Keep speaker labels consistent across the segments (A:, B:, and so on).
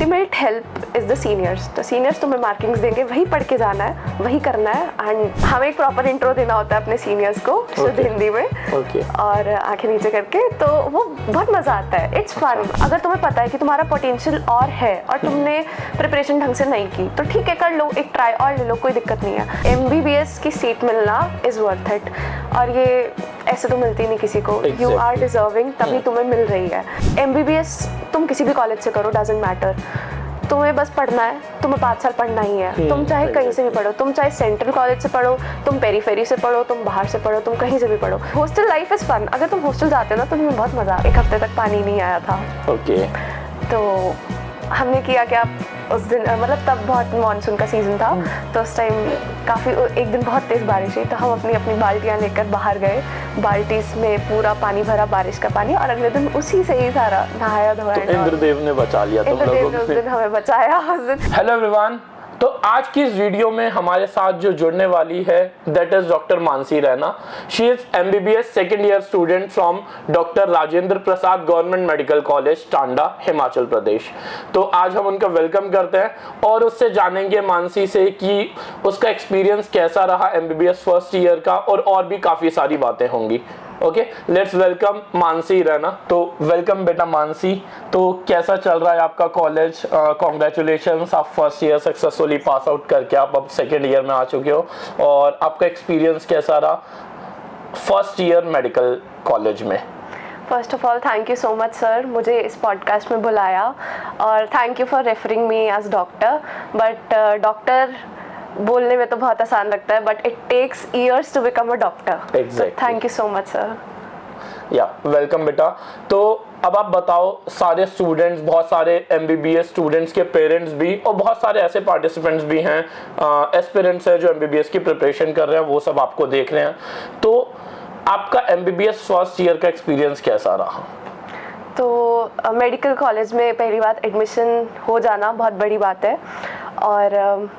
A: Ultimate help is the seniors. तो seniors तुम्हें markings देंगे, वही पढ़ के जाना है, वही करना है। एंड हमें एक प्रॉपर इंट्रो देना होता है अपने सीनियर्स को शुद्ध हिंदी में, और आंखें नीचे करके, तो वो बहुत मज़ा आता है। It's fun. अगर तुम्हें पता है कि तुम्हारा पोटेंशियल और है और तुमने प्रिपरेशन ढंग से नहीं की तो ठीक है, कर लो, एक ट्राई और ले लो, कोई दिक्कत नहीं है। MBBS की सीट मिलना इज़ वर्थ इट, और ये ऐसे तो मिलती नहीं किसी को। यू आर डिजर्विंग, तभी तुम्हें मिल रही है। MBBS तुम किसी भी कॉलेज से करो, डजंट मैटर, तुम्हें बस पढ़ना है, तुम्हें 5 साल पढ़ना ही है। तुम चाहे कहीं से भी पढ़ो, तुम चाहे सेंट्रल कॉलेज से पढ़ो, तुम पेरीफेरी से पढ़ो, तुम बाहर से पढ़ो, तुम कहीं से भी पढ़ो। Hostel life is fun. अगर तुम हॉस्टल जाते हो ना तो तुम्हें बहुत मज़ा। 1 हफ्ते तक पानी नहीं आया था। तो हमने किया क्या, उस दिन मतलब तब बहुत मानसून का सीज़न था, तो उस टाइम काफ़ी, एक दिन बहुत तेज़ बारिश हुई, तो हम अपनी बाल्टियाँ लेकर बाहर गए, बाल्टी में पूरा पानी भरा, बारिश का पानी, और अगले दिन उसी से ही सारा नहाया धोया।
B: तो इंद्रदेव ने बचा लिया तुम लोगों को।
A: उस दिन हमें बचाया उस दिन।
B: हेलो एवरीवन, तो आज की इस वीडियो में हमारे साथ जो जुड़ने वाली है that is doctor Mansi Raina. She is MBBS second year student from doctor Rajendra Prasad government medical college Tanda, Himachal Pradesh. तो आज हम उनका वेलकम करते हैं और उससे जानेंगे मानसी से कि उसका एक्सपीरियंस कैसा रहा MBBS फर्स्ट ईयर का, और भी काफ़ी सारी बातें होंगी। Okay, let's welcome Mansi Raina. तो वेलकम बेटा मानसी। तो कैसा चल रहा है आपका कॉलेज? कॉन्ग्रेचुलेशंस, आप first year successfully pass out करके आप अब सेकेंड ईयर में आ चुके हो, और आपका एक्सपीरियंस कैसा रहा फर्स्ट ईयर मेडिकल कॉलेज में?
A: First of all thank you so much sir, मुझे इस पॉडकास्ट में बुलाया, और thank you for referring me as doctor. But doctor बोलने में तो बहुत आसान लगता है, but it takes years to become a doctor. Thank you so much sir.
B: Yeah welcome बेटा। तो अब आप बताओ, सारे स्टूडेंट्स, बहुत सारे MBBS स्टूडेंट्स के पेरेंट्स भी, और बहुत सारे ऐसे पार्टिसिपेंट्स भी हैं, एस्पिरेंट्स हैं जो MBBS की प्रिपरेशन कर रहे हैं, वो सब आपको देख रहे हैं। तो आपका MBBS फर्स्ट ईयर का एक्सपीरियंस कैसा रहा?
A: तो मेडिकल कॉलेज में पहली बात एडमिशन हो जाना बहुत बड़ी बात है, और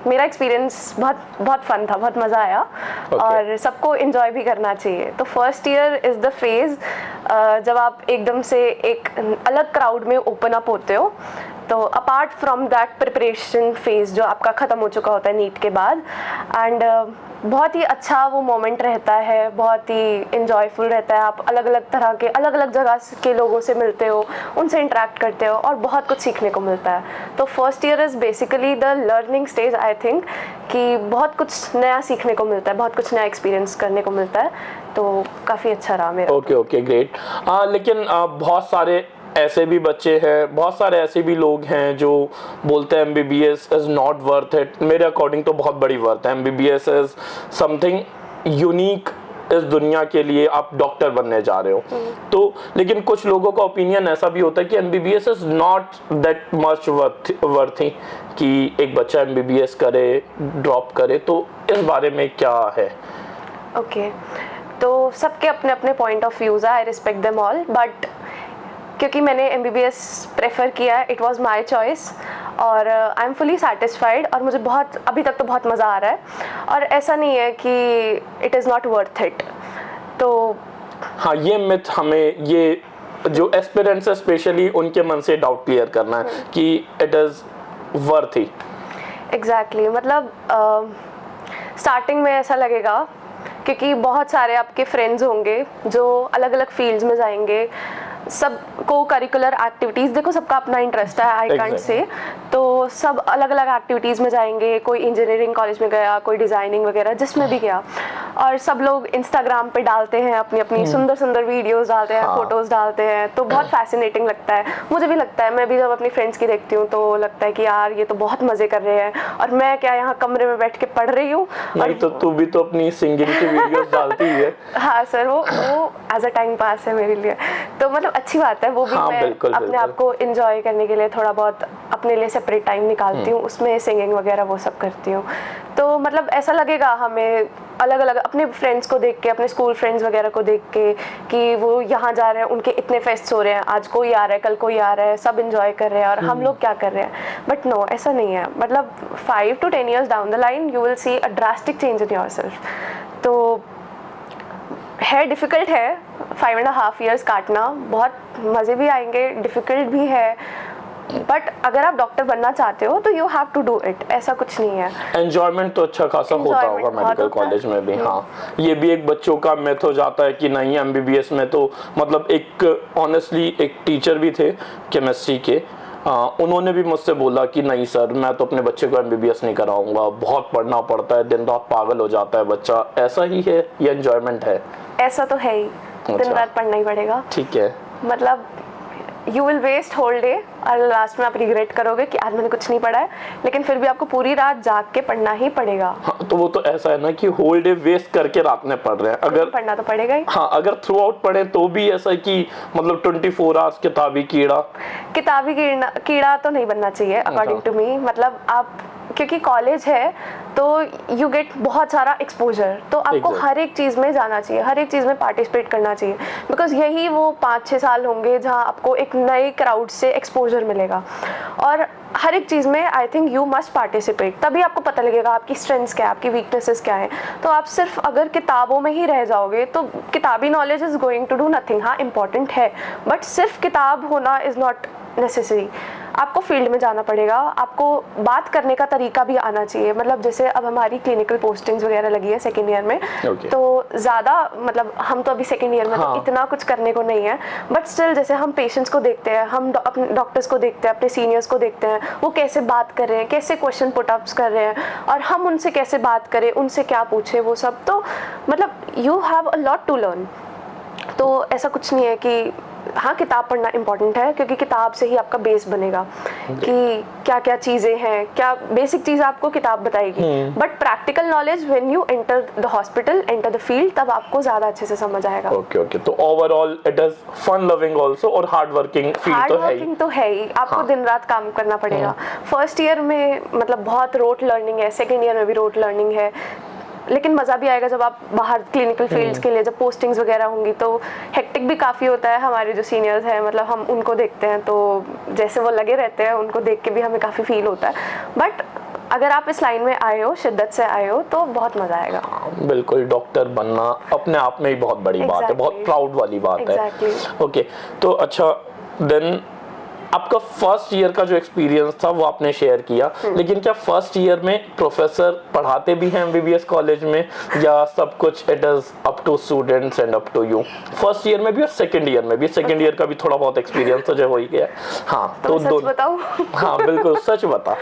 A: मेरा एक्सपीरियंस बहुत फन था, बहुत मज़ा आया। और सबको एंजॉय भी करना चाहिए। तो first year is the phase जब आप एकदम से एक अलग क्राउड में ओपन अप होते हो। तो apart from that preparation phase जो आपका ख़त्म हो चुका होता है नीट के बाद, एंड बहुत ही अच्छा वो मोमेंट रहता है, बहुत ही इन्जॉयफुल रहता है। आप अलग अलग तरह के, अलग अलग जगह के लोगों से मिलते हो, उनसे इंटरेक्ट करते हो, और बहुत कुछ सीखने को मिलता है। तो first year is basically the learning stage, I think, कि बहुत कुछ नया सीखने को मिलता है, बहुत कुछ नया एक्सपीरियंस करने को मिलता है। तो काफ़ी अच्छा रहा मेरा। Okay great.
B: लेकिन बहुत सारे ऐसे भी बच्चे हैं, बहुत सारे ऐसे भी लोग हैं जो बोलते हैं MBBS is not worth it. मेरे अकॉर्डिंग तो बहुत बड़ी वर्थ है। MBBS इज समथिंग यूनिक इस दुनिया के लिए, आप डॉक्टर बनने जा रहे हो। तो लेकिन कुछ लोगों का ओपिनियन ऐसा भी होता है कि MBBS is not that much worthy कि एक बच्चा MBBS करे, ड्रॉप करे। तो इस बारे में क्या है?
A: ओके, तो सबके अपने अपने पॉइंट ऑफ व्यूज़ है, I respect them all, but क्योंकि मैंने MBBS प्रेफर किया है, इट वाज माय चॉइस, और आई एम फुली सेटिस्फाइड, और मुझे बहुत, अभी तक तो बहुत मज़ा आ रहा है, और ऐसा नहीं है कि it is not worth it. तो
B: हाँ, ये मिथ हमें, ये जो एस्पिरेंट्स है स्पेशली, उनके मन से डाउट क्लियर करना है कि it is worth he.
A: Exactly, मतलब स्टार्टिंग में ऐसा लगेगा क्योंकि बहुत सारे आपके फ्रेंड्स होंगे जो अलग अलग फील्ड्स में जाएंगे, सब को करिकुलर एक्टिविटीज़, देखो सबका अपना इंटरेस्ट है, आई कांट से, तो सब अलग अलग एक्टिविटीज़ में जाएंगे। कोई इंजीनियरिंग कॉलेज में गया, कोई डिज़ाइनिंग वगैरह जिसमें भी गया, और सब लोग इंस्टाग्राम पे डालते हैं अपनी अपनी सुंदर सुंदर वीडियोस डालते हैं, फोटोज़ डालते हैं, तो बहुत फैसिनेटिंग लगता है। मुझे भी लगता है, मैं भी जब अपनी फ्रेंड्स की देखती हूँ तो लगता है कि यार ये तो बहुत मज़े कर रहे हैं, और मैं क्या यहाँ कमरे में बैठ के पढ़ रही हूँ।
B: नहीं तो तू भी तो अपनी सिंगिंग की वीडियोस डालती है।
A: हाँ सर, वो एज अ टाइम पास है मेरे लिए, तो मतलब अच्छी बात है वो भी। मैं अपने आप को एंजॉय करने के लिए थोड़ा बहुत अपने लिए सेपरेट टाइम निकालती हूँ, उसमें सिंगिंग वगैरह वो सब करती हूँ। तो मतलब ऐसा लगेगा हमें अलग अलग अपने फ्रेंड्स को देख के, अपने स्कूल फ्रेंड्स वगैरह को देख के, कि वो यहाँ जा रहे हैं, उनके इतने फेस्ट्स हो रहे हैं, आज कोई आ रहा है, कल कोई आ रहा है, सब एंजॉय कर रहे हैं, और हम लोग क्या कर रहे हैं। बट नो, ऐसा नहीं है। मतलब 5 to 10 years down the line you will see a drastic change in yourself. तो है, डिफ़िकल्ट है 5.5 years काटना, बहुत मज़े भी आएंगे, डिफ़िकल्ट भी है, बट अगर आप डॉक्टर बनना चाहते हो तो you have to do it, ऐसा कुछ नहीं है।
B: एंजॉयमेंट तो अच्छा खासा होता होगा मेडिकल कॉलेज में भी। हाँ, ये भी एक बच्चों का मिथ हो जाता है कि नहीं एमबीबीएस में तो मतलब एक ऑनेस्टली एक टीचर भी थे केमिस्ट्री के, उन्होंने भी मुझसे बोला कि नहीं सर मैं तो अपने बच्चे को एमबीबीएस नहीं कराऊंगा, बहुत पढ़ना पड़ता है, दिन रात पागल हो जाता है बच्चा। ऐसा ही है या एंजॉयमेंट है?
A: ऐसा तो है ही, दिन रात पढ़ना ही पड़ेगा।
B: ठीक है,
A: मतलब you will waste whole day और लास्ट में आप रिग्रेट करोगे कि आज मैंने कुछ नहीं पढ़ा है, लेकिन फिर भी आपको पूरी रात जाग के पढ़ना ही पड़ेगा।
B: हाँ, तो वो तो ऐसा है ना कि होल डे वेस्ट करके रात में पढ़ रहे हैं, अगर
A: पढ़ना तो पड़ेगा ही।
B: हाँ, अगर थ्रू आउट पढ़े तो भी ऐसा है कि मतलब 24 आवर्स किताबी कीड़ा तो नहीं बनना चाहिए अकॉर्डिंग टू मी। मतलब आप क्योंकि कॉलेज है तो यू गेट बहुत सारा एक्सपोजर, तो आपको हर एक चीज़ में जाना चाहिए, हर एक चीज़ में पार्टिसिपेट करना चाहिए, बिकॉज यही वो 5-6 साल होंगे जहाँ आपको एक नए क्राउड से एक्सपोजर मिलेगा। और हर एक चीज़ में I think you must participate, तभी आपको पता लगेगा आपकी स्ट्रेंथ्स क्या है, आपकी वीकनेसेस क्या है। तो आप सिर्फ अगर किताबों में ही रह जाओगे तो किताबी knowledge is going to do nothing. हाँ इम्पॉर्टेंट है, बट सिर्फ किताब होना इज़ नॉट नेसेसरी। आपको फील्ड में जाना पड़ेगा, आपको बात करने का तरीका भी आना चाहिए। मतलब जैसे अब हमारी क्लिनिकल पोस्टिंग्स वगैरह लगी है सेकेंड ईयर में, तो ज़्यादा मतलब हम तो अभी सेकेंड ईयर में तो इतना कुछ करने को नहीं है, बट स्टिल जैसे हम पेशेंट्स को देखते हैं, हम अपने डॉक्टर्स को देखते हैं, अपने सीनियर्स को देखते हैं, वो कैसे बात कर रहे हैं, कैसे क्वेश्चन पुटअप्स कर रहे हैं, और हम उनसे कैसे बात करें, उनसे क्या पूछे, वो सब। तो मतलब you have a lot to learn. तो ऐसा कुछ नहीं है कि हाँ किताब पढ़ना इम्पोर्टेंट है, क्योंकि किताब से ही आपका बेस बनेगा कि क्या क्या चीज़ें हैं, क्या बेसिक चीज़ आपको किताब बताएगी। But practical knowledge when you enter the hospital, enter the field, तब आपको ज़्यादा अच्छे से समझ आएगा। ओके, तो overall it is fun loving also और हार्ड वर्किंग फील्ड तो है ही।
A: हार्ड वर्किंग तो है ही, आपको दिन रात काम करना पड़ेगा। फर्स्ट ईयर में मतलब बहुत रोट लर्निंग है, सेकेंड ईयर में भी रोट लर्निंग है, लेकिन मज़ा भी आएगा जब आप बाहर क्लिनिकल फील्ड्स के लिए जब पोस्टिंग्स वगैरह होंगी। तो हेक्टिक भी काफ़ी होता है। हमारे जो सीनियर्स हैं मतलब हम उनको देखते हैं तो जैसे वो लगे रहते हैं, उनको देख के भी हमें काफ़ी फील होता है। बट अगर आप इस लाइन में आए हो, शिद्दत से आए हो, तो बहुत मज़ा आएगा।
B: बिल्कुल, डॉक्टर बनना अपने आप में ही बहुत बड़ी बात है, बहुत प्राउड वाली बात है। ओके, तो अच्छा देन आपका फर्स्ट ईयर का जो एक्सपीरियंस था वो आपने शेयर किया, लेकिन क्या फर्स्ट ईयर में प्रोफेसर पढ़ाते भी हैं एमबीबीएस कॉलेज में, या सब कुछ it is up to students and up to you? First year में भी और सेकंड ईयर में भी, सेकंड ईयर का भी थोड़ा बहुत एक्सपीरियंस तो जो हो ही गया। हाँ
A: तो सच बताऊं?
B: हाँ बिल्कुल सच बता।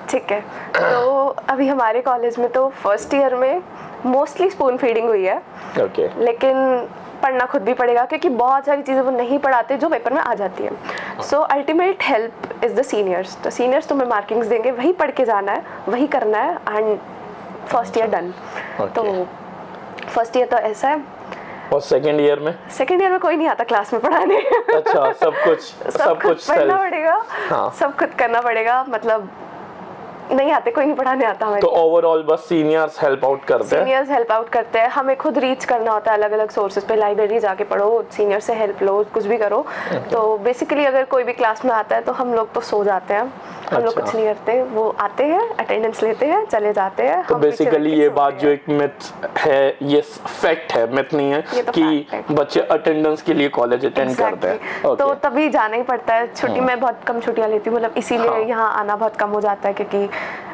A: ठीक है, तो अभी हमारे कॉलेज में तो फर्स्ट ईयर में मोस्टली स्पून फीडिंग हुई है।
B: ओके,
A: लेकिन पढ़ना खुद भी पड़ेगा, क्योंकि बहुत सारी चीज़ें वो नहीं पढ़ाते जो पेपर में आ जाती है। सो ultimate help is the seniors. तो सीनियर्स तुम्हें मार्किंग्स देंगे, वही पढ़ के जाना है, वही करना है, एंड फर्स्ट ईयर डन। तो फर्स्ट ईयर तो ऐसा है।
B: और सेकंड ईयर में?
A: सेकंड ईयर में कोई नहीं आता क्लास में पढ़ाने।
B: अच्छा, सब कुछ
A: पढ़ना पड़ेगा। हाँ। सब खुद करना पड़ेगा, मतलब नहीं आते, कोई नहीं पढ़ाने आता हमें।
B: तो ओवरऑल बस सीनियर्स हेल्प आउट करते हैं? सीनियर्स
A: हेल्प आउट करते हैं, हमें खुद रीच करना होता है अलग अलग सोर्सेज पे, लाइब्रेरी जाके पढ़ो, सीनियर से हेल्प लो, कुछ भी करो। तो बेसिकली अगर कोई भी क्लास में आता है तो हम लोग तो सो जाते हैं, हम लोग कुछ नहीं करते। वो आते हैं, अटेंडेंस लेते हैं, चले जाते हैं।
B: तो बेसिकली ये बात जो एक मिथ है, ये फैक्ट है, मिथ नहीं है कि बच्चे अटेंडेंस के लिए कॉलेज अटेंड करते हैं।
A: तो तभी जाना ही पड़ता है। छुट्टी मैं बहुत कम छुट्टियां लेती हूँ, मतलब इसीलिए यहाँ आना बहुत कम हो जाता है, क्योंकि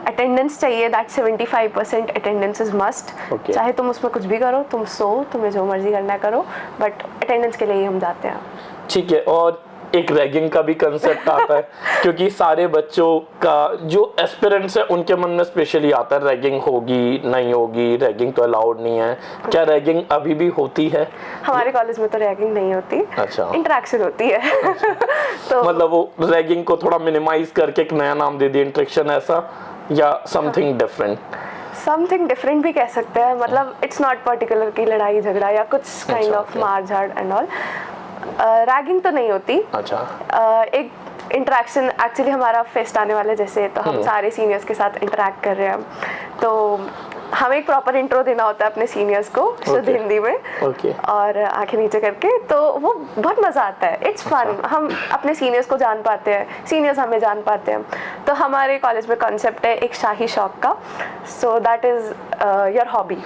A: अटेंडेंस चाहिए। That 75% attendance is must. चाहे तुम उसमें कुछ भी करो, तुम सो, तुम्हें जो मर्जी करना है करो, बट अटेंडेंस के लिए ही हम जाते हैं।
B: ठीक है, और एक रैगिंग का भी कंसेप्ट आता है क्योंकि सारे बच्चों का जो एस्पिरेंट्स है उनके मन में स्पेशली आता है रैगिंग होगी नहीं होगी, रैगिंग तो अलाउड नहीं है। क्या रैगिंग अभी भी होती है?
A: हमारे कॉलेज में तो रैगिंग नहीं होती।
B: अच्छा,
A: इंटरेक्शन होती है। तो
B: मतलब वो रैगिंग को थोड़ा मिनिमाइज करके एक नया नाम दे दिया, इंटरेक्शन ऐसा, या समथिंग डिफरेंट?
A: समथिंग डिफरेंट भी कह सकते हैं। मतलब इट्स नॉट पर्टिकुलर की लड़ाई झगड़ा या कुछ काइंड ऑफ मार झाड़ एंड ऑल। रैगिंग तो नहीं होती।
B: अच्छा,
A: एक इंटरेक्शन, एक्चुअली हमारा फेस्ट आने वाला है जैसे, तो हम सारे सीनियर्स के साथ इंटरेक्ट कर रहे हैं, तो हमें एक प्रॉपर इंट्रो देना होता है अपने सीनियर्स को शुद्ध हिंदी में, और आंखें नीचे करके, तो वो बहुत मज़ा आता है। It's fun. हम अपने सीनियर्स को जान पाते हैं, सीनियर्स हमें जान पाते हैं। तो हमारे कॉलेज में कॉन्सेप्ट है एक शाही शौक का। So that is your hobby.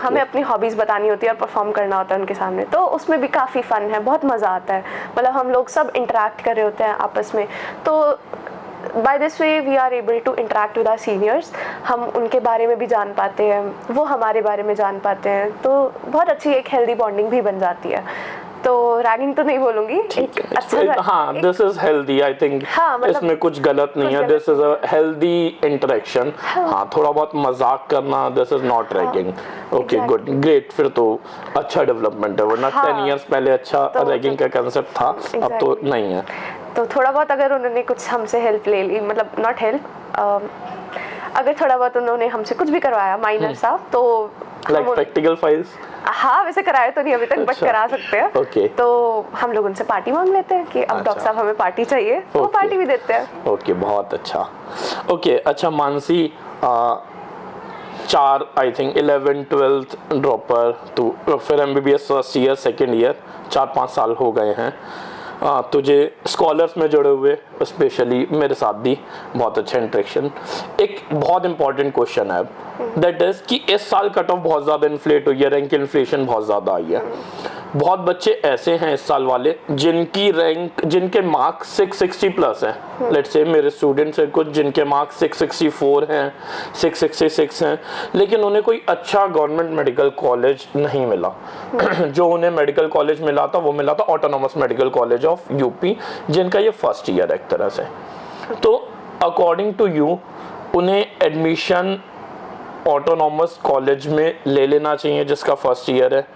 A: हमें अपनी हॉबीज़ बतानी होती है और परफॉर्म करना होता है उनके सामने, तो उसमें भी काफ़ी फ़न है, बहुत मज़ा आता है। मतलब हम लोग सब इंटरेक्ट कर रहे होते हैं आपस में, तो by this way we are able to interact with our seniors, हम उनके बारे में भी जान पाते हैं, वो हमारे बारे में जान पाते हैं, तो बहुत अच्छी एक हेल्दी बॉन्डिंग भी बन जाती है। तो रैगिंग तो नहीं बोलूंगी, एक अच्छा
B: हाँ, this is healthy, I think इसमें कुछ गलत नहीं है, this is a healthy interaction. हाँ, थोड़ा बहुत मजाक करना, this is not ragging. Okay, good, great, फिर तो अच्छा डेवलपमेंट है, वरना 10 इयर्स पहले अच्छा रैगिंग का कंसेप्ट था, अब तो नहीं है।
A: तो थोड़ा बहुत अगर उन्होंने कुछ हमसे हेल्प ले ली, मतलब नॉट हेल्प, अगर थोड़ा बहुत उन्होंने हमसे कुछ भी करवाया माइनर सा, तो
B: लाइक प्रैक्टिकल फाइल्स,
A: हाँ वैसे कराया तो नहीं अभी तक, बट करा सकते हैं।
B: Okay.
A: तो हम लोग उनसे पार्टी मांग लेते हैं कि अब डॉक्टर साहब हमें पार्टी चाहिए, तो वो पार्टी भी देते हैं।
B: ओके, बहुत अच्छा। ओके, अच्छा Mansi, 4 I think 11th 12th dropper, तो फिर MBBS first year second year, 4-5 साल हो गए हैं तुझे स्कॉलर्स में जुड़े हुए, स्पेशली मेरे साथ भी बहुत अच्छा इंटरेक्शन। एक बहुत इंपॉर्टेंट क्वेश्चन है दैट इज कि इस साल कट ऑफ बहुत ज़्यादा इन्फ्लेट हुई है, रैंक इन्फ्लेशन बहुत ज़्यादा आई है। बहुत बच्चे ऐसे हैं इस साल वाले जिनकी रैंक, जिनके मार्क्स 660 प्लस हैं। लेट्स से मेरे स्टूडेंट्स हैं कुछ जिनके मार्क्स 664 हैं, 666 हैं, लेकिन उन्हें कोई अच्छा गवर्नमेंट मेडिकल कॉलेज नहीं मिला। जो उन्हें मेडिकल कॉलेज मिला था वो मिला था autonomous medical college of UP, जिनका ये फर्स्ट ईयर है एक तरह से। तो अकॉर्डिंग टू यू उन्हें एडमिशन ऑटोनॉमस कॉलेज में ले लेना चाहिए जिसका फर्स्ट ईयर है,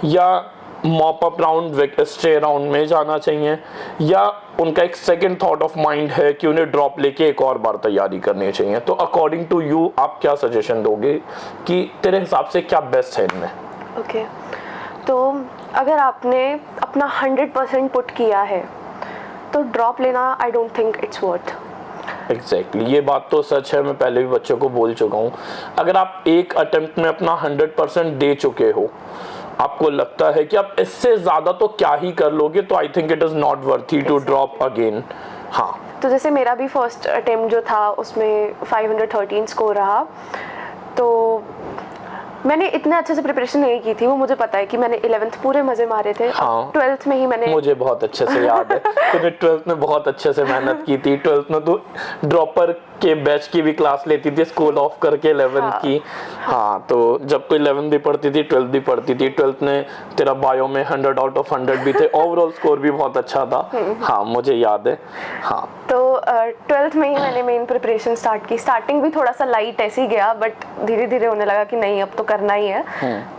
B: या mop up round, stay round में जाना चाहिए, या उनका एक सेकंड थॉट ऑफ माइंड है कि उन्हें ड्रॉप लेके एक और बार तैयारी करनी चाहिए? तो अकॉर्डिंग टू यू आप क्या सजेशन दोगे कि तेरे हिसाब से क्या बेस्ट है इनमें?
A: ओके, तो अगर आपने अपना 100% पुट किया है तो ड्रॉप लेना आई don't think it's worth.
B: Exactly, ये बात तो सच है, मैं पहले भी बच्चों को बोल चुका हूँ। अगर आप एक अटेम्प्ट में अपना 100% दे चुके हो, आपको लगता है कि आप इससे ज्यादा तो क्या ही कर लोगे, तो I think it is not worthy to drop again. हाँ,
A: तो जैसे मेरा भी फर्स्ट अटेम्प्ट जो था उसमें 513 स्कोर रहा, तो मैंने इतने अच्छे से प्रिपरेशन नहीं की थी, वो मुझे पता है कि मैंने 11th पूरे मजे मारे थे।
B: हाँ,
A: 12th में ही मैंने, मुझे
B: बहुत अच्छे से याद है तूने 12th में बहुत अच्छे से मेहनत की थी। 12th में तो ड्रॉपर के बैच की भी क्लास लेती थी स्कूल ऑफ करके 11th की। हाँ, तो जब कोई 11th भी पढ़ती थी 12th भी पढ़ती थी। 12th में तेरा बायो में 100 आउट ऑफ 100 भी थे, ओवरऑल स्कोर भी बहुत अच्छा था। हाँ, मुझे याद है। हाँ,
A: तो 12th में ही मैंने मेन प्रिपरेशन स्टार्ट की। स्टार्टिंग भी थोड़ा सा लाइट ऐसे ही गया, बट धीरे धीरे होने लगा कि नहीं अब तो करना ही है।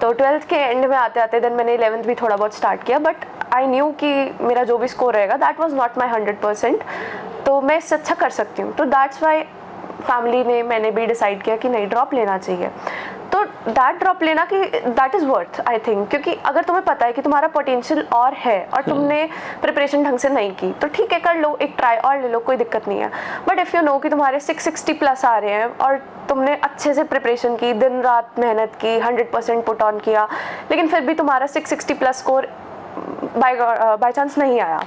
A: तो 12th के एंड में आते आते देन मैंने 11th भी थोड़ा बहुत स्टार्ट किया, बट आई न्यू कि मेरा जो भी स्कोर रहेगा दैट वाज नॉट माय 100%, तो मैं इससे अच्छा कर सकती हूँ। तो दैट्स वाई फैमिली ने, मैंने भी डिसाइड किया कि नहीं ड्रॉप लेना चाहिए। तो दैट ड्रॉप लेना कि that is worth I think, क्योंकि अगर तुम्हें पता है कि तुम्हारा पोटेंशियल और है और तुमने प्रिपरेशन ढंग से नहीं की, तो ठीक है कर लो, एक ट्राई और ले लो, कोई दिक्कत नहीं है। बट इफ़ यू नो कि तुम्हारे 660 प्लस आ रहे हैं और तुमने अच्छे से प्रिपरेशन की, दिन रात मेहनत की, 100% पुट ऑन किया, लेकिन फिर भी तुम्हारा 660 प्लस स्कोर बाय चांस नहीं आया,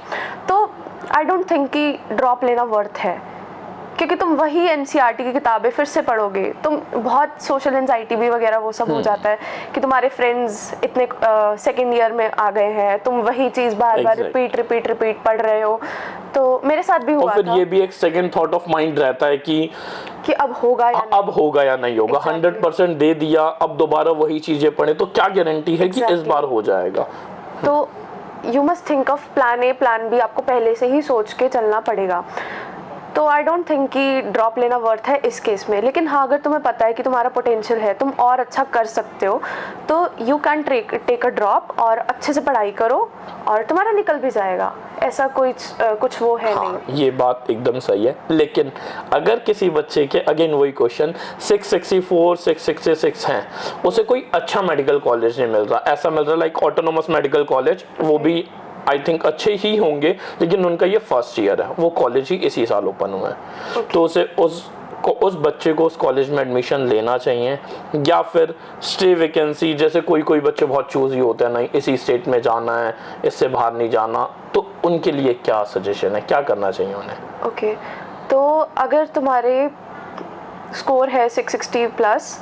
A: तो आई डोंट थिंक कि ड्रॉप लेना वर्थ है। क्योंकि तुम वही एनसीईआरटी की किताबें फिर से पढ़ोगे, तुम बहुत सोशल एंजाइटी भी वगैरह वो सब हो जाता है कि तुम्हारे फ्रेंड्स इतने सेकेंड ईयर में आ गए हैं, तुम वही चीज़ बार बार रिपीट पढ़ रहे हो। तो मेरे साथ भी हुआ था।
B: और फिर ये भी एक सेकंड थॉट ऑफ माइंड रहता है कि
A: अब होगा या
B: नहीं होगा। 100% दे दिया, अब दोबारा वही चीज़ें पढ़े तो क्या गारंटी है कि इस बार हो जाएगा।
A: तो you must think of plan A plan B, आपको पहले से ही सोच के चलना पड़ेगा। तो आई डोंट थिंक कि ड्रॉप लेना वर्थ है इस केस में। लेकिन हाँ, अगर तुम्हें पता है कि तुम्हारा पोटेंशियल है, तुम और अच्छा कर सकते हो, तो you can take a drop और अच्छे से पढ़ाई करो और तुम्हारा निकल भी जाएगा। ऐसा कोई कुछ वो है नहीं।
B: ये बात एकदम सही है। लेकिन अगर किसी बच्चे के, अगेन वही क्वेश्चन, 664 666 हैं, उसे कोई अच्छा मेडिकल कॉलेज नहीं मिल रहा, ऐसा मिल रहा लाइक ऑटोनॉमस मेडिकल कॉलेज, वो भी आई थिंक अच्छे ही होंगे, लेकिन उनका ये फर्स्ट ईयर है, वो कॉलेज ही इसी साल ओपन हुआ है। तो उसे उस बच्चे को उस कॉलेज में एडमिशन लेना चाहिए, या फिर स्टे वैकेंसी, जैसे कोई बच्चे बहुत चूज़ी होते हैं, नहीं इसी स्टेट में जाना है, इससे बाहर नहीं जाना, तो उनके लिए क्या सजेशन है, क्या करना चाहिए उन्हें?
A: ओके, तो अगर तुम्हारे स्कोर है 660 प्लस,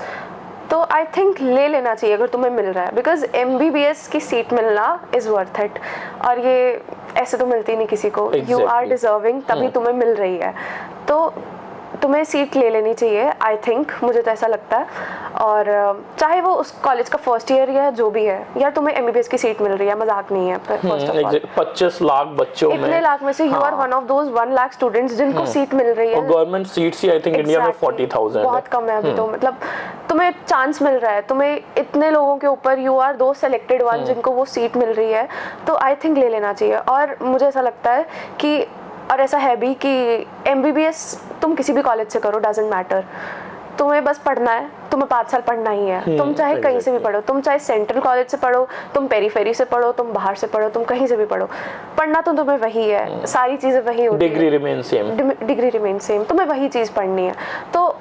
A: तो आई थिंक ले लेना चाहिए अगर तुम्हें मिल रहा है, बिकॉज MBBS की सीट मिलना इज़ वर्थ इट। और ये ऐसे तो मिलती नहीं किसी को, यू आर डिजर्विंग तभी तुम्हें मिल रही है, तो तुम्हें सीट ले लेनी चाहिए आई थिंक, मुझे तो ऐसा लगता है। और चाहे वो उस कॉलेज का फर्स्ट ईयर या जो भी है, यार तुम्हें एमबीबीएस की सीट मिल रही है, मजाक नहीं है। फर्स्ट ऑफ ऑल
B: 25 लाख बच्चों में,
A: इतने लाख में से you are one of those 1 lakh students जिनको सीट मिल रही है।
B: और गवर्नमेंट सीट्स ही आई थिंक इंडिया में 40,000
A: बहुत कम है अभी तो, मतलब तुम्हें चांस मिल रहा है, तुम्हें इतने लोगों के ऊपर यू आर दो सेलेक्टेड वन जिनको वो सीट मिल रही है, तो आई थिंक ले लेना चाहिए। और मुझे ऐसा लगता है कि, और ऐसा है भी कि एमबीबीएस तुम किसी भी कॉलेज से करो, डजंट मैटर, तुम्हें बस पढ़ना है, तुम्हें 5 साल पढ़ना ही है। तुम चाहे कहीं से भी पढ़ो, तुम चाहे सेंट्रल कॉलेज से पढ़ो, तुम पेरीफेरी से पढ़ो, तुम बाहर से पढ़ो, तुम कहीं से भी पढ़ो, पढ़ना तो तुम्हें वही है, सारी चीज़ें वही होती हैं,
B: degree remain same,
A: degree remain same, तुम्हें वही चीज़ पढ़नी है, तो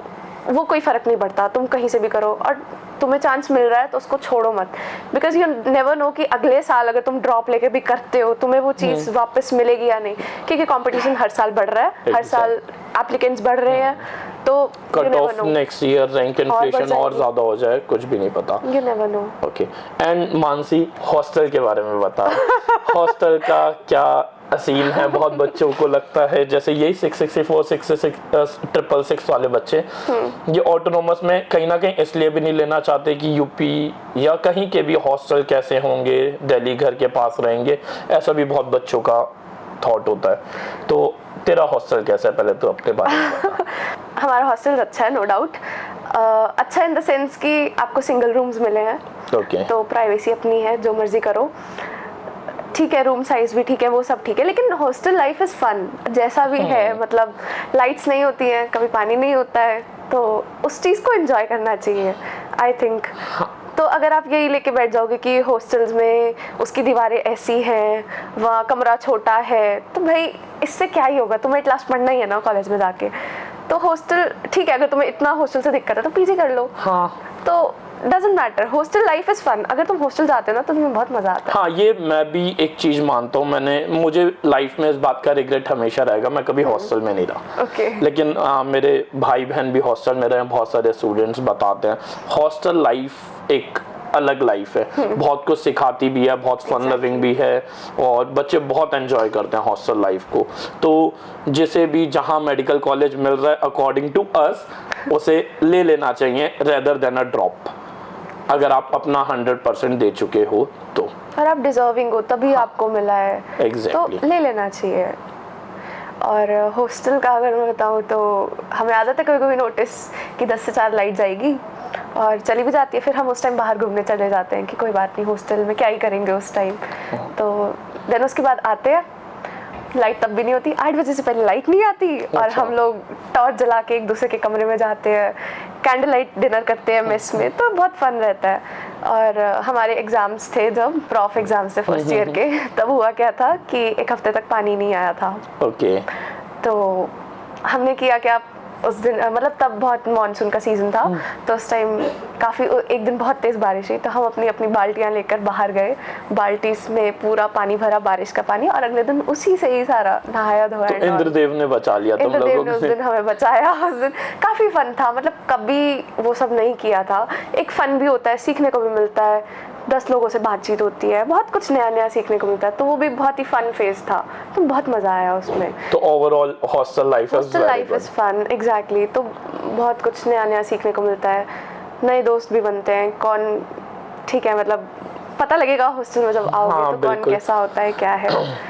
A: वो कोई फ़र्क नहीं पड़ता, तुम कहीं से भी करो। और तुम्हें चांस मिल रहा है तो उसको छोड़ो मत, बिकॉज यू नेवर नो कि अगले साल अगर तुम ड्रॉप लेके भी करते हो तुम्हें वो चीज़ वापस मिलेगी या नहीं, क्योंकि कंपटीशन हर साल बढ़ रहा है, हर साल एप्लीकेंट्स बढ़ रहे हैं, तो
B: cut off next year rank inflation और ज्यादा हो जाए, कुछ भी नहीं पता,
A: you never know. Okay,
B: and Mansi hostel के बारे में बता, हॉस्टल का क्या सीन है? बहुत बच्चों को लगता है जैसे यही 664, 666 वाले बच्चे ये ऑटोनोमस में कहीं ना कहीं इसलिए भी नहीं लेना चाहते कि यूपी या कहीं के भी हॉस्टल कैसे होंगे, दिल्ली घर के पास रहेंगे, ऐसा भी बहुत बच्चों का थॉट होता है। तो तेरा हॉस्टल कैसा है, पहले तो अपने बारे में बता।
A: हमारा हॉस्टल अच्छा है, नो डाउट। अच्छा इन द सेंस कि आपको सिंगल रूम्स मिले हैं, तो प्राइवेसी अपनी है, जो मर्जी करो, ठीक है, रूम साइज भी ठीक है, वो सब ठीक है, लेकिन हॉस्टल लाइफ इज़ फन जैसा भी है, मतलब लाइट्स नहीं होती हैं, कभी पानी नहीं होता है, तो उस चीज़ को एंजॉय करना चाहिए आई थिंक। तो अगर आप यही लेके बैठ जाओगे कि हॉस्टल्स में उसकी दीवारें ऐसी हैं, वहाँ कमरा छोटा है, तो भाई इससे क्या ही होगा, तुम्हें एट लास्ट पढ़ना ही है ना कॉलेज में जाके, तो हॉस्टल ठीक है, अगर तुम्हें इतना हॉस्टल से दिक्कत है तो पीजी कर लो। हाँ, तो doesn't matter, hostel life is fun, अगर तुम हॉस्टल जाते हो ना तो तुम्हें बहुत मजा आता है।
B: हाँ, ये मैं भी एक चीज मानता हूँ, मुझे लाइफ में इस बात का रिग्रेट हमेशा रहेगा, मैं कभी हॉस्टल में नहीं रहा। लेकिन मेरे भाई बहन भी हॉस्टल में रहे, बहुत सारे स्टूडेंट्स बताते हैं हॉस्टल लाइफ एक अलग लाइफ है, बहुत कुछ सिखाती भी है, बहुत फन लविंग भी है, और बच्चे बहुत एंजॉय करते हैं हॉस्टल लाइफ को। तो जिसे भी जहाँ मेडिकल कॉलेज मिल रहा है अकॉर्डिंग टू अस, उसे ले लेना चाहिए रेदर देन अ ड्रॉप, अगर आप अपना 100% दे चुके हो तो,
A: और आप डिजर्विंग हो तभी आपको मिला है,
B: exactly.
A: तो ले लेना चाहिए। और हॉस्टल का अगर मैं बताऊँ तो हमें आदत है कभी कभी नोटिस कि 10 से 4 लाइट जाएगी और चली भी जाती है, फिर हम उस टाइम बाहर घूमने चले जाते हैं कि कोई बात नहीं, हॉस्टल में क्या ही करेंगे उस टाइम। तो देन उसके बाद आते हैं, लाइट तब भी नहीं होती, 8 बजे से पहले लाइट नहीं आती, और हम लोग टॉर्च जला के एक दूसरे के कमरे में जाते हैं, कैंडल लाइट डिनर करते हैं मेस में, तो बहुत फन रहता है। और हमारे एग्जाम्स थे, जब प्रॉफ एग्जाम्स थे फर्स्ट ईयर के, तब हुआ क्या था कि 1 हफ्ते तक पानी नहीं आया था। तो हमने किया क्या, उस दिन मतलब तब बहुत मानसून का सीजन था, तो उस टाइम काफ़ी, एक दिन बहुत तेज़ बारिश हुई, तो हम अपनी अपनी बाल्टियाँ लेकर बाहर गए, बाल्टी में पूरा पानी भरा, बारिश का पानी, और अगले दिन उसी से ही सारा नहाया धोया।
B: तो इंद्रदेव ने बचा लिया तुम लोगों को।
A: उस दिन हमें बचाया, उस दिन काफ़ी फन था, मतलब कभी वो सब नहीं किया था, एक फ़न भी होता है, सीखने को भी मिलता है, 10 लोगों से बातचीत होती है, बहुत कुछ नया नया सीखने को मिलता है, तो वो भी बहुत ही फन फेज था, तो बहुत मजा आया उसमें।
B: तो overall hostel life
A: is fun, exactly, तो बहुत कुछ नया नया सीखने को मिलता है, नए दोस्त भी बनते हैं, कौन ठीक है, मतलब पता लगेगा हॉस्टल में जब आओगे तो कौन कैसा होता है, क्या है।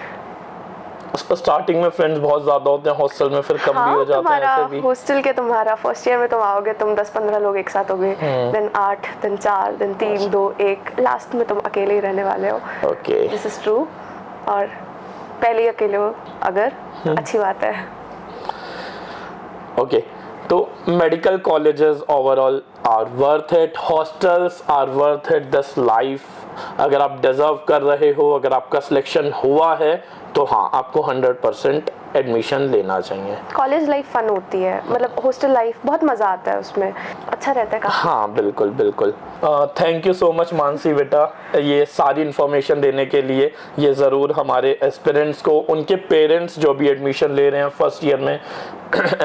B: स्टार्टिंग में फ्रेंड्स बहुत ज्यादा होते हैं हॉस्टल में, फिर कम भी हो जाते हैं ऐसे भी।
A: हॉस्टल के तुम्हारा फर्स्ट ईयर में तुम आओगे, तुम 10-15 लोग एक साथ होगे, देन 8, देन 4, देन 3, 2, 1, लास्ट में तुम अकेले ही रहने वाले हो।
B: Okay,
A: this is true. और पहले ही अकेले हो अगर, अच्छी बात है।
B: ओके, तो medical colleges overall are worth it, hostels are worth it, this life अगर आप डिजर्व कर रहे हो, अगर आपका सिलेक्शन हुआ है तो हाँ, आपको 100% एडमिशन लेना चाहिए।
A: कॉलेज लाइफ फन होती है, मतलब हॉस्टल लाइफ बहुत मज़ा आता है उसमें, अच्छा रहता है काफी।
B: हाँ बिल्कुल बिल्कुल। Thank you so much Mansi बेटा, ये सारी इन्फॉर्मेशन देने के लिए। ये ज़रूर हमारे एस्पिरेंट्स को, उनके पेरेंट्स जो भी एडमिशन ले रहे हैं फर्स्ट ईयर में,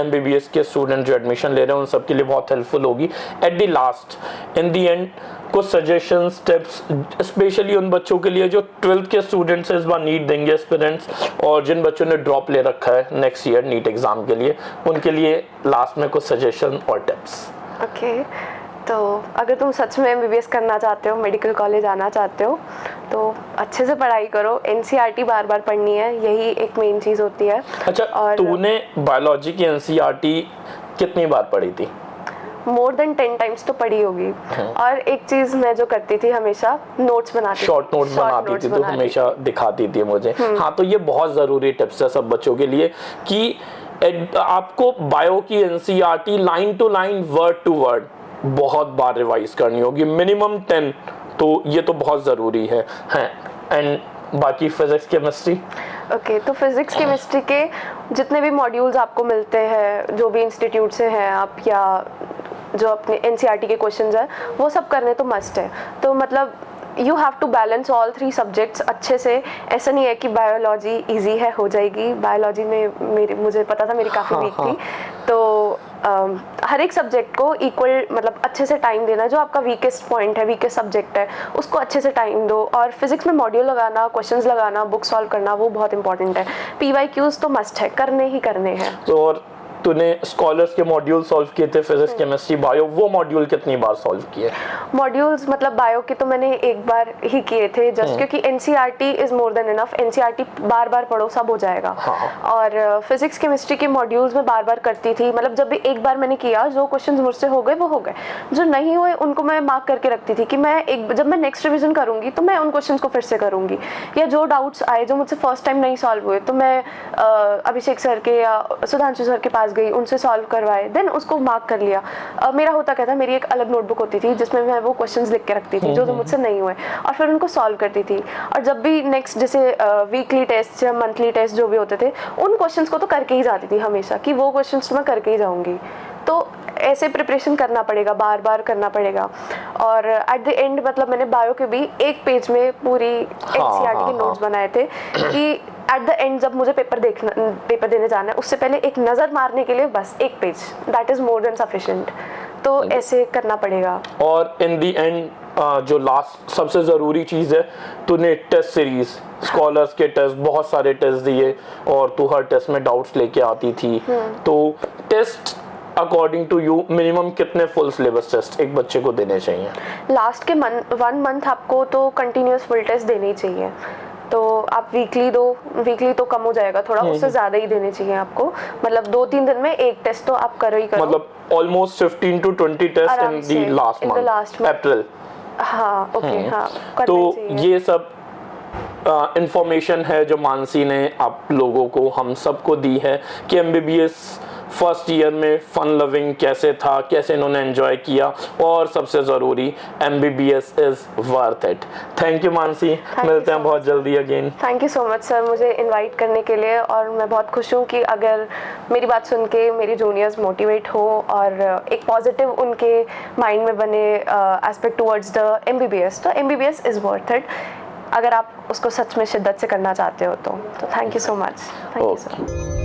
B: MBBS के स्टूडेंट जो एडमिशन ले रहे हैं, उन सब के लिए बहुत हेल्पफुल होगी। At the last, in the end कुछ सजेशंस टिप्स स्पेशली उन बच्चों के लिए जो 12th के स्टूडेंट्स इस बार नीट देंगे एस्पिरेंट्स, और जिन बच्चों ने ड्रॉप ले रखा है नेक्स्ट ईयर नीट एग्जाम के लिए, उनके लिए लास्ट में कुछ सजेशन और टिप्स?
A: ओके, तो अगर तुम सच में MBBS करना चाहते हो, मेडिकल कॉलेज आना चाहते हो, तो अच्छे से पढ़ाई करो। NCERT बार बार पढ़नी है, यही एक मेन चीज़ होती है।
B: अच्छा, और तूने बायोलॉजी की NCERT कितनी बार पढ़ी थी?
A: मोर देन 10 टाइम्स तो पढ़ी होगी। और एक चीज मैं जो करती थी, हमेशा नोट्स बनाती थी,
B: शॉर्ट नोट्स बनाती थी, तो हमेशा दिखाती थी मुझे। हाँ, तो ये बहुत जरूरी टिप्स है सब बच्चों के लिए कि आपको बायो की NCERT line to line, word to word बहुत बार रिवाइज करनी होगी, मिनिमम 10, तो ये तो बहुत जरूरी है। एंड बाकी फिजिक्स केमिस्ट्री?
A: ओके, तो फिजिक्स केमिस्ट्री के जितने भी मॉड्यूल्स आपको मिलते हैं, जो भी इंस्टीट्यूट से हैं आप, या जो अपने NCERT के क्वेश्चंस हैं, वो सब करने तो मस्ट है। तो मतलब you have to balance all 3 subjects अच्छे से। ऐसा नहीं है कि बायोलॉजी इजी है, हो जाएगी। बायोलॉजी में मुझे पता था मेरी काफ़ी वीक थी, तो हर एक सब्जेक्ट को इक्वल मतलब अच्छे से टाइम देना। जो आपका वीकेस्ट पॉइंट है, वीकेस्ट सब्जेक्ट है, उसको अच्छे से टाइम दो। और फिजिक्स में मॉड्यूल लगाना, क्वेश्चंस लगाना, बुक सॉल्व करना, वो बहुत इंपॉर्टेंट है। PYQs तो मस्ट है, करने ही करने हैं।
B: तो और तूने स्कॉलर्स के मॉड्यूल सॉल्व किए थे, फिजिक्स केमिस्ट्री बायो, वो मॉड्यूल कितनी बार सॉल्व किए?
A: मॉड्यूल्स मतलब बायो के तो मैंने एक बार ही किए थे, जस्ट क्योंकि NCERT is more than enough. NCERT बार बार पढ़ो, सब हो जाएगा। और फिजिक्स केमिस्ट्री के मॉड्यूल्स में बार बार करती थी। मतलब जब भी एक बार मैंने किया, जो क्वेश्चंस मुझसे हो गए वो हो गए, जो नहीं हुए उनको मैं मार्क करके रखती थी कि मैं जब मैं नेक्स्ट रिविजन करूंगी तो मैं उन क्वेश्चंस को फिर से करूंगी। या जो डाउट्स आए जो मुझसे फर्स्ट टाइम नहीं सॉल्व हुए, तो मैं अभिषेक सर के या सुधांशु सर के पास गई, उनसे सॉल्व करवाए, देन उसको मार्क कर लिया। मेरा होता क्या था, मेरी एक अलग नोटबुक होती थी जिसमें मैं वो क्वेश्चंस लिख के रखती थी जो मुझसे नहीं हुए, और फिर उनको सॉल्व करती थी। और जब भी नेक्स्ट जैसे वीकली टेस्ट या मंथली टेस्ट जो भी होते थे, उन क्वेश्चंस को तो करके ही जाती थी हमेशा, कि वो क्वेश्चंस मैं करके ही जाऊंगी। तो ऐसे प्रिपरेशन करना पड़ेगा, बार बार करना पड़ेगा। और एट द एंड मतलब मैंने बायो के भी एक पेज में पूरी NCERT के नोट्स बनाए थे कि एट द एंड जब मुझे पेपर देने जाना है, उससे पहले एक नज़र मारने के लिए बस एक page, that is more than sufficient. तो ऐसे करना पड़ेगा।
B: और इन दी एंड जो लास्ट सबसे ज़रूरी चीज़ है, तूने टेस्ट सीरीज, स्कॉलर्स के टेस्ट, बहुत सारे टेस्ट दिए और तू हर टेस्ट में डाउट्स लेके आती थी। तो test according to you minimum कितने फुल सिलेबस टेस्ट एक बच्चे को देने चाहिए?
A: लास्ट के 1 मंथ आपको तो कंटिन्यूस फुल टेस्ट देने ही चाहिए। तो आप वीकली तो कम हो जाएगा थोड़ा, उससे ज़्यादा ही देने चाहिए आपको। मतलब 2-3 दिन में एक टेस्ट तो आप करो ही करो।
B: मतलब almost 15 to 20 test in the last month, April.
A: हाँ, ओके, हाँ।
B: तो ये सब इंफॉर्मेशन है जो मानसी ने आप लोगों को, हम सबको दी है कि MBBS फर्स्ट ईयर में फन लविंग कैसे था, कैसे इन्होंने एंजॉय किया, और सबसे ज़रूरी MBBS is worth it. Thank you Mansi, मिलते हैं बहुत जल्दी again.
A: Thank you so much sir, मुझे इनवाइट करने के लिए। और मैं बहुत खुश हूँ कि अगर मेरी बात सुन के मेरी जूनियर्स मोटिवेट हो और एक पॉजिटिव उनके माइंड में बने एस्पेक्ट टुवर्ड्स द MBBS, तो MBBS इज़ वर्थ इट, अगर आप उसको सच में शिद्दत से करना चाहते हो तो thank you so much. Thank you sir.